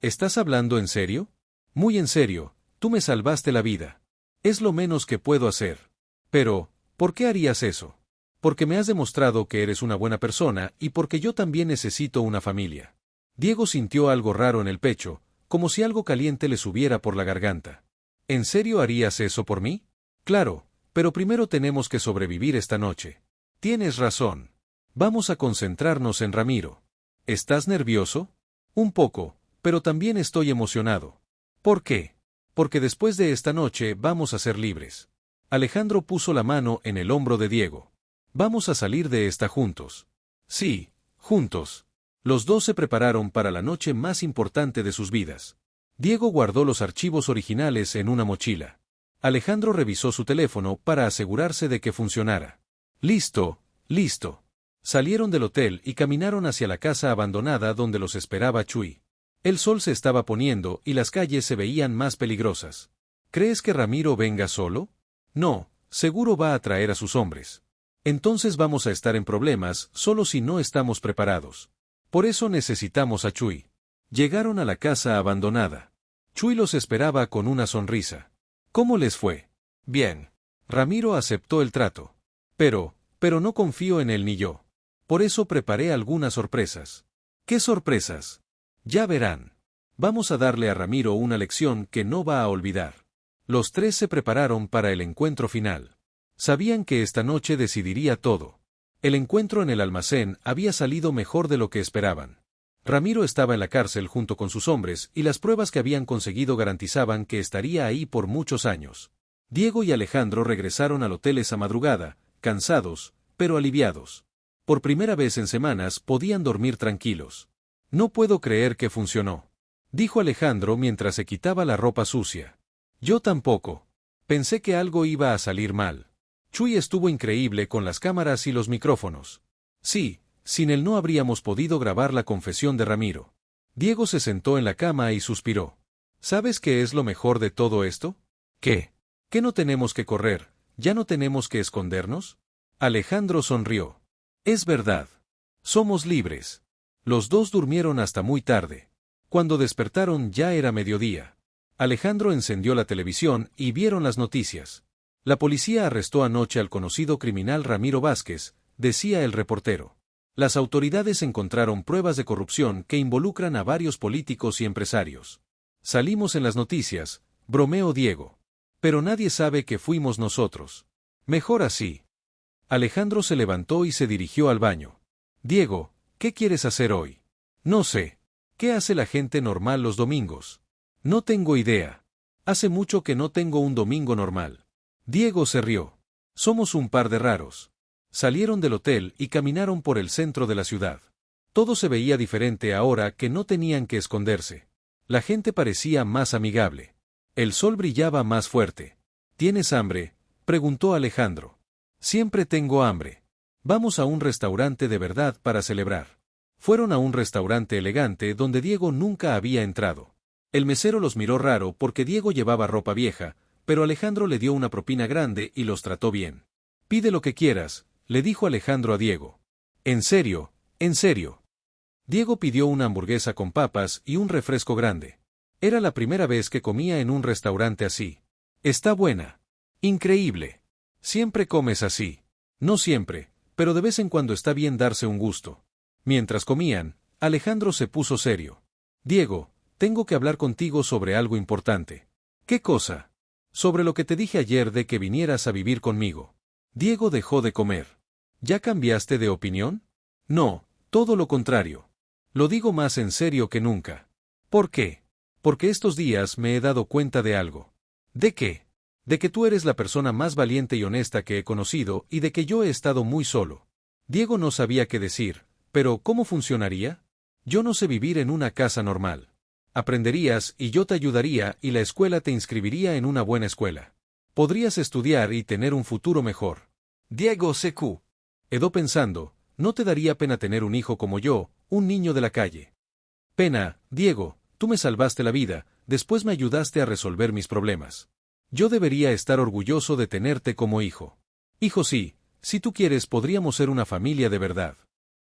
¿Estás hablando en serio? Muy en serio, tú me salvaste la vida. Es lo menos que puedo hacer. Pero, ¿por qué harías eso? Porque me has demostrado que eres una buena persona y porque yo también necesito una familia. Diego sintió algo raro en el pecho, como si algo caliente le subiera por la garganta. ¿En serio harías eso por mí? Claro, pero primero tenemos que sobrevivir esta noche. Tienes razón. Vamos a concentrarnos en Ramiro. ¿Estás nervioso? Un poco, pero también estoy emocionado. ¿Por qué? Porque después de esta noche vamos a ser libres. Alejandro puso la mano en el hombro de Diego. Vamos a salir de esta juntos. Sí, juntos. Los dos se prepararon para la noche más importante de sus vidas. Diego guardó los archivos originales en una mochila. Alejandro revisó su teléfono para asegurarse de que funcionara. Listo, listo. Salieron del hotel y caminaron hacia la casa abandonada donde los esperaba Chuy. El sol se estaba poniendo y las calles se veían más peligrosas. ¿Crees que Ramiro venga solo? No, seguro va a traer a sus hombres. Entonces vamos a estar en problemas solo si no estamos preparados. Por eso necesitamos a Chuy. Llegaron a la casa abandonada. Chuy los esperaba con una sonrisa. ¿Cómo les fue? Bien. Ramiro aceptó el trato. Pero no confío en él ni yo. Por eso preparé algunas sorpresas. ¿Qué sorpresas? Ya verán. Vamos a darle a Ramiro una lección que no va a olvidar. Los tres se prepararon para el encuentro final. Sabían que esta noche decidiría todo. El encuentro en el almacén había salido mejor de lo que esperaban. Ramiro estaba en la cárcel junto con sus hombres y las pruebas que habían conseguido garantizaban que estaría ahí por muchos años. Diego y Alejandro regresaron al hotel esa madrugada, cansados, pero aliviados. Por primera vez en semanas podían dormir tranquilos. No puedo creer que funcionó, dijo Alejandro mientras se quitaba la ropa sucia. Yo tampoco. Pensé que algo iba a salir mal. Chuy estuvo increíble con las cámaras y los micrófonos. Sí, sin él no habríamos podido grabar la confesión de Ramiro. Diego se sentó en la cama y suspiró. ¿Sabes qué es lo mejor de todo esto? ¿Qué? ¿Que no tenemos que correr? ¿Ya no tenemos que escondernos? Alejandro sonrió. Es verdad. Somos libres. Los dos durmieron hasta muy tarde. Cuando despertaron ya era mediodía. Alejandro encendió la televisión y vieron las noticias. La policía arrestó anoche al conocido criminal Ramiro Vázquez, decía el reportero. Las autoridades encontraron pruebas de corrupción que involucran a varios políticos y empresarios. Salimos en las noticias, bromeó Diego. Pero nadie sabe que fuimos nosotros. Mejor así. Alejandro se levantó y se dirigió al baño. Diego, ¿qué quieres hacer hoy? No sé. ¿Qué hace la gente normal los domingos? No tengo idea. Hace mucho que no tengo un domingo normal. Diego se rió. Somos un par de raros. Salieron del hotel y caminaron por el centro de la ciudad. Todo se veía diferente ahora que no tenían que esconderse. La gente parecía más amigable. El sol brillaba más fuerte. ¿Tienes hambre?, preguntó Alejandro. Siempre tengo hambre. Vamos a un restaurante de verdad para celebrar. Fueron a un restaurante elegante donde Diego nunca había entrado. El mesero los miró raro porque Diego llevaba ropa vieja, pero Alejandro le dio una propina grande y los trató bien. Pide lo que quieras, le dijo Alejandro a Diego. ¿En serio? ¿En serio? Diego pidió una hamburguesa con papas y un refresco grande. Era la primera vez que comía en un restaurante así. Está buena. Increíble. Siempre comes así. No siempre, pero de vez en cuando está bien darse un gusto. Mientras comían, Alejandro se puso serio. Diego, tengo que hablar contigo sobre algo importante. ¿Qué cosa? Sobre lo que te dije ayer de que vinieras a vivir conmigo. Diego dejó de comer. ¿Ya cambiaste de opinión? No, todo lo contrario. Lo digo más en serio que nunca. ¿Por qué? Porque estos días me he dado cuenta de algo. ¿De qué? De que tú eres la persona más valiente y honesta que he conocido y de que yo he estado muy solo. Diego no sabía qué decir, pero ¿cómo funcionaría? Yo no sé vivir en una casa normal. Aprenderías y yo te ayudaría y la escuela te inscribiría en una buena escuela. Podrías estudiar y tener un futuro mejor. Diego se quedó pensando, ¿no te daría pena tener un hijo como yo, un niño de la calle? Pena, Diego, tú me salvaste la vida, después me ayudaste a resolver mis problemas. Yo debería estar orgulloso de tenerte como hijo. Hijo sí, si tú quieres podríamos ser una familia de verdad.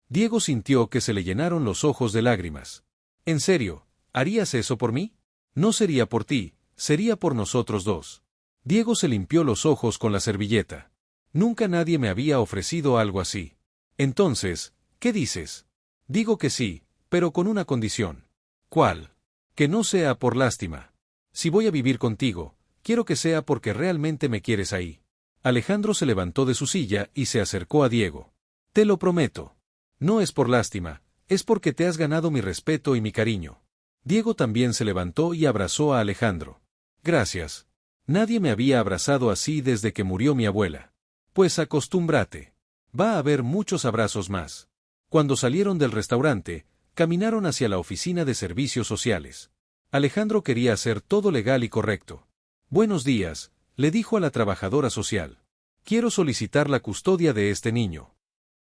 Diego sintió que se le llenaron los ojos de lágrimas. ¿En serio? ¿Harías eso por mí? No sería por ti, sería por nosotros dos. Diego se limpió los ojos con la servilleta. Nunca nadie me había ofrecido algo así. Entonces, ¿qué dices? Digo que sí, pero con una condición. ¿Cuál? Que no sea por lástima. Si voy a vivir contigo, quiero que sea porque realmente me quieres ahí. Alejandro se levantó de su silla y se acercó a Diego. Te lo prometo. No es por lástima, es porque te has ganado mi respeto y mi cariño. Diego también se levantó y abrazó a Alejandro. Gracias. Nadie me había abrazado así desde que murió mi abuela. Pues acostúmbrate. Va a haber muchos abrazos más. Cuando salieron del restaurante, caminaron hacia la oficina de servicios sociales. Alejandro quería hacer todo legal y correcto. Buenos días, le dijo a la trabajadora social. Quiero solicitar la custodia de este niño.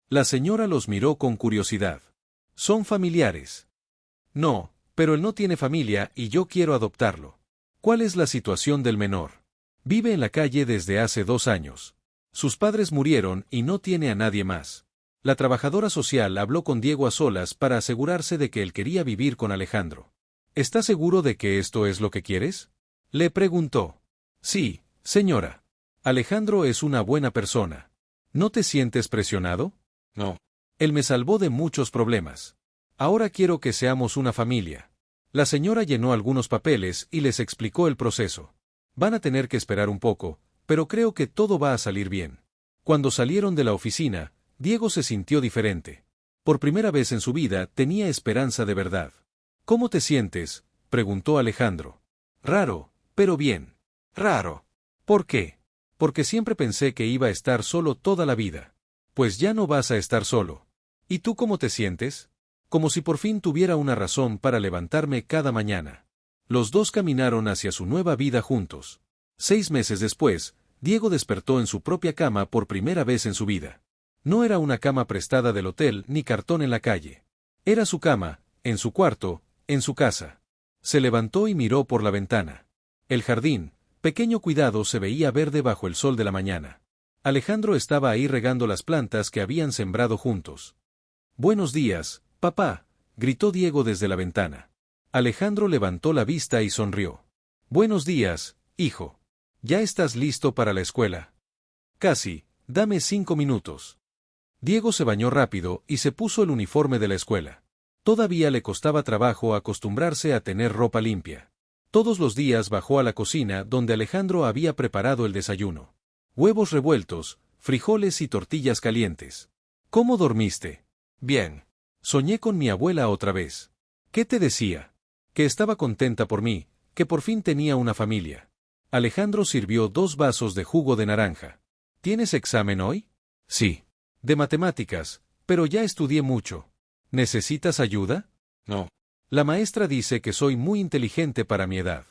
La señora los miró con curiosidad. ¿Son familiares? No, pero él no tiene familia y yo quiero adoptarlo. ¿Cuál es la situación del menor? Vive en la calle desde hace 2 años. Sus padres murieron y no tiene a nadie más. La trabajadora social habló con Diego a solas para asegurarse de que él quería vivir con Alejandro. ¿Estás seguro de que esto es lo que quieres? Le preguntó. Sí, señora. Alejandro es una buena persona. ¿No te sientes presionado? No. Él me salvó de muchos problemas. Ahora quiero que seamos una familia. La señora llenó algunos papeles y les explicó el proceso. Van a tener que esperar un poco, pero creo que todo va a salir bien. Cuando salieron de la oficina, Diego se sintió diferente. Por primera vez en su vida tenía esperanza de verdad. ¿Cómo te sientes?, preguntó Alejandro. Raro, pero bien. Raro. ¿Por qué? Porque siempre pensé que iba a estar solo toda la vida. Pues ya no vas a estar solo. ¿Y tú cómo te sientes? Como si por fin tuviera una razón para levantarme cada mañana. Los dos caminaron hacia su nueva vida juntos. 6 meses después, Diego despertó en su propia cama por primera vez en su vida. No era una cama prestada del hotel ni cartón en la calle. Era su cama, en su cuarto, en su casa. Se levantó y miró por la ventana. El jardín, pequeño cuidado, se veía verde bajo el sol de la mañana. Alejandro estaba ahí regando las plantas que habían sembrado juntos. Buenos días, papá, gritó Diego desde la ventana. Alejandro levantó la vista y sonrió. Buenos días, hijo. ¿Ya estás listo para la escuela? Casi, dame 5 minutos. Diego se bañó rápido y se puso el uniforme de la escuela. Todavía le costaba trabajo acostumbrarse a tener ropa limpia. Todos los días bajó a la cocina donde Alejandro había preparado el desayuno. Huevos revueltos, frijoles y tortillas calientes. ¿Cómo dormiste? Bien. Soñé con mi abuela otra vez. ¿Qué te decía? Que estaba contenta por mí, que por fin tenía una familia. Alejandro sirvió 2 vasos de jugo de naranja. ¿Tienes examen hoy? Sí. De matemáticas, pero ya estudié mucho. ¿Necesitas ayuda? No. La maestra dice que soy muy inteligente para mi edad.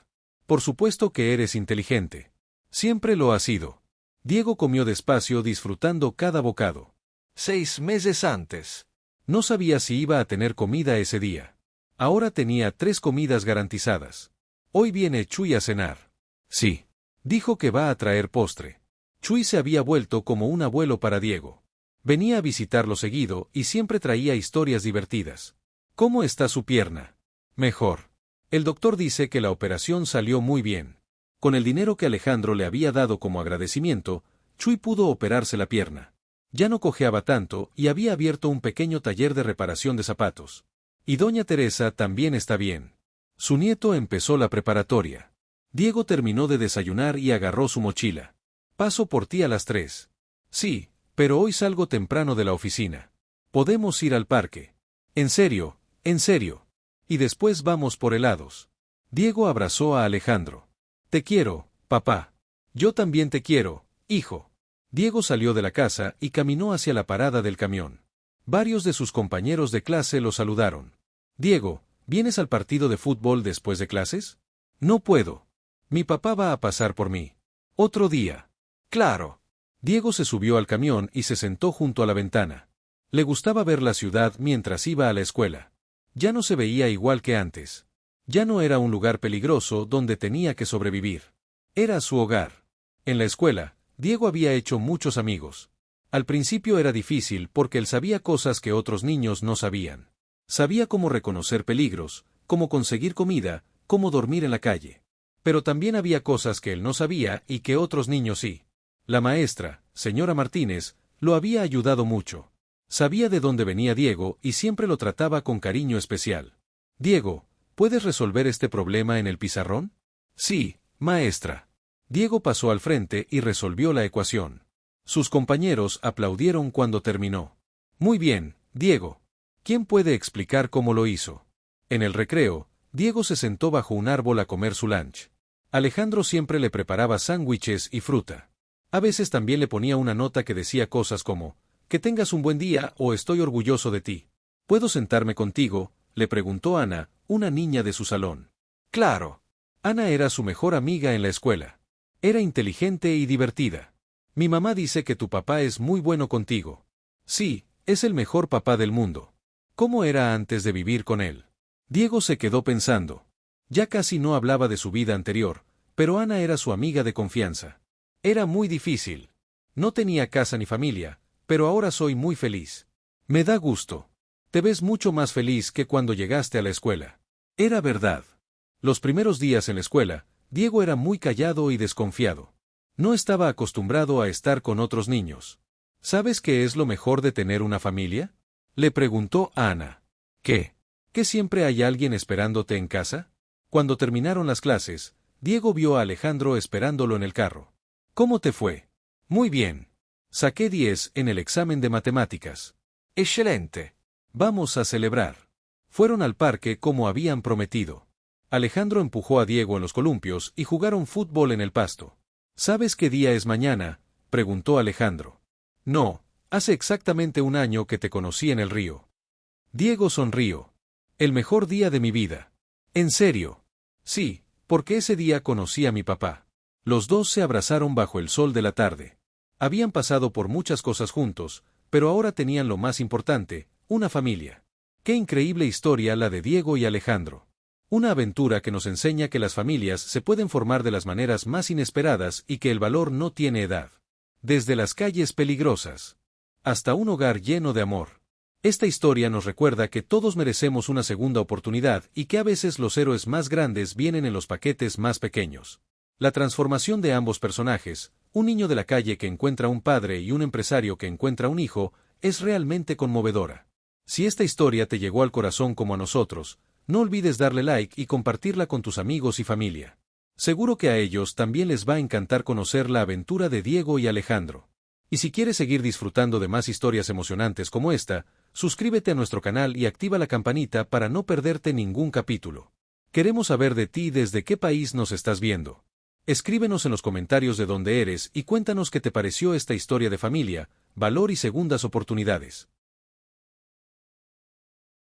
Por supuesto que eres inteligente. Siempre lo has sido. Diego comió despacio disfrutando cada bocado. 6 meses antes. No sabía si iba a tener comida ese día. Ahora tenía 3 comidas garantizadas. Hoy viene Chuy a cenar. Sí. Dijo que va a traer postre. Chuy se había vuelto como un abuelo para Diego. Venía a visitarlo seguido y siempre traía historias divertidas. ¿Cómo está su pierna? Mejor. El doctor dice que la operación salió muy bien. Con el dinero que Alejandro le había dado como agradecimiento, Chuy pudo operarse la pierna. Ya no cojeaba tanto y había abierto un pequeño taller de reparación de zapatos. Y doña Teresa también está bien. Su nieto empezó la preparatoria. Diego terminó de desayunar y agarró su mochila. Paso por ti a las 3. Sí, pero hoy salgo temprano de la oficina. Podemos ir al parque. En serio, en serio. Y después vamos por helados. Diego abrazó a Alejandro. Te quiero, papá. Yo también te quiero, hijo. Diego salió de la casa y caminó hacia la parada del camión. Varios de sus compañeros de clase lo saludaron. Diego, ¿vienes al partido de fútbol después de clases? No puedo. Mi papá va a pasar por mí. Otro día. Claro. Diego se subió al camión y se sentó junto a la ventana. Le gustaba ver la ciudad mientras iba a la escuela. Ya no se veía igual que antes. Ya no era un lugar peligroso donde tenía que sobrevivir. Era su hogar. En la escuela, Diego había hecho muchos amigos. Al principio era difícil porque él sabía cosas que otros niños no sabían. Sabía cómo reconocer peligros, cómo conseguir comida, cómo dormir en la calle. Pero también había cosas que él no sabía y que otros niños sí. La maestra, señora Martínez, lo había ayudado mucho. Sabía de dónde venía Diego y siempre lo trataba con cariño especial. Diego, ¿puedes resolver este problema en el pizarrón? Sí, maestra. Diego pasó al frente y resolvió la ecuación. Sus compañeros aplaudieron cuando terminó. Muy bien, Diego. ¿Quién puede explicar cómo lo hizo? En el recreo, Diego se sentó bajo un árbol a comer su lunch. Alejandro siempre le preparaba sándwiches y fruta. A veces también le ponía una nota que decía cosas como, «Que tengas un buen día» o «Estoy orgulloso de ti». «¿Puedo sentarme contigo?», le preguntó Ana, una niña de su salón. Claro. Ana era su mejor amiga en la escuela. Era inteligente y divertida. «Mi mamá dice que tu papá es muy bueno contigo». «Sí, es el mejor papá del mundo». ¿Cómo era antes de vivir con él? Diego se quedó pensando. Ya casi no hablaba de su vida anterior, pero Ana era su amiga de confianza. Era muy difícil. No tenía casa ni familia, pero ahora soy muy feliz. Me da gusto. Te ves mucho más feliz que cuando llegaste a la escuela. Era verdad. Los primeros días en la escuela, Diego era muy callado y desconfiado. No estaba acostumbrado a estar con otros niños. ¿Sabes qué es lo mejor de tener una familia?, le preguntó a Ana. ¿Qué? ¿Que siempre hay alguien esperándote en casa? Cuando terminaron las clases, Diego vio a Alejandro esperándolo en el carro. ¿Cómo te fue? Muy bien. Saqué 10 en el examen de matemáticas. Excelente. Vamos a celebrar. Fueron al parque como habían prometido. Alejandro empujó a Diego en los columpios y jugaron fútbol en el pasto. ¿Sabes qué día es mañana?, preguntó Alejandro. No, hace exactamente un año que te conocí en el río. Diego sonrió. El mejor día de mi vida. ¿En serio? Sí, porque ese día conocí a mi papá. Los dos se abrazaron bajo el sol de la tarde. Habían pasado por muchas cosas juntos, pero ahora tenían lo más importante, una familia. Qué increíble historia la de Diego y Alejandro. Una aventura que nos enseña que las familias se pueden formar de las maneras más inesperadas y que el valor no tiene edad. Desde las calles peligrosas hasta un hogar lleno de amor. Esta historia nos recuerda que todos merecemos una segunda oportunidad y que a veces los héroes más grandes vienen en los paquetes más pequeños. La transformación de ambos personajes, un niño de la calle que encuentra un padre y un empresario que encuentra un hijo, es realmente conmovedora. Si esta historia te llegó al corazón como a nosotros, no olvides darle like y compartirla con tus amigos y familia. Seguro que a ellos también les va a encantar conocer la aventura de Diego y Alejandro. Y si quieres seguir disfrutando de más historias emocionantes como esta, suscríbete a nuestro canal y activa la campanita para no perderte ningún capítulo. Queremos saber de ti desde qué país nos estás viendo. Escríbenos en los comentarios de dónde eres y cuéntanos qué te pareció esta historia de familia, valor y segundas oportunidades.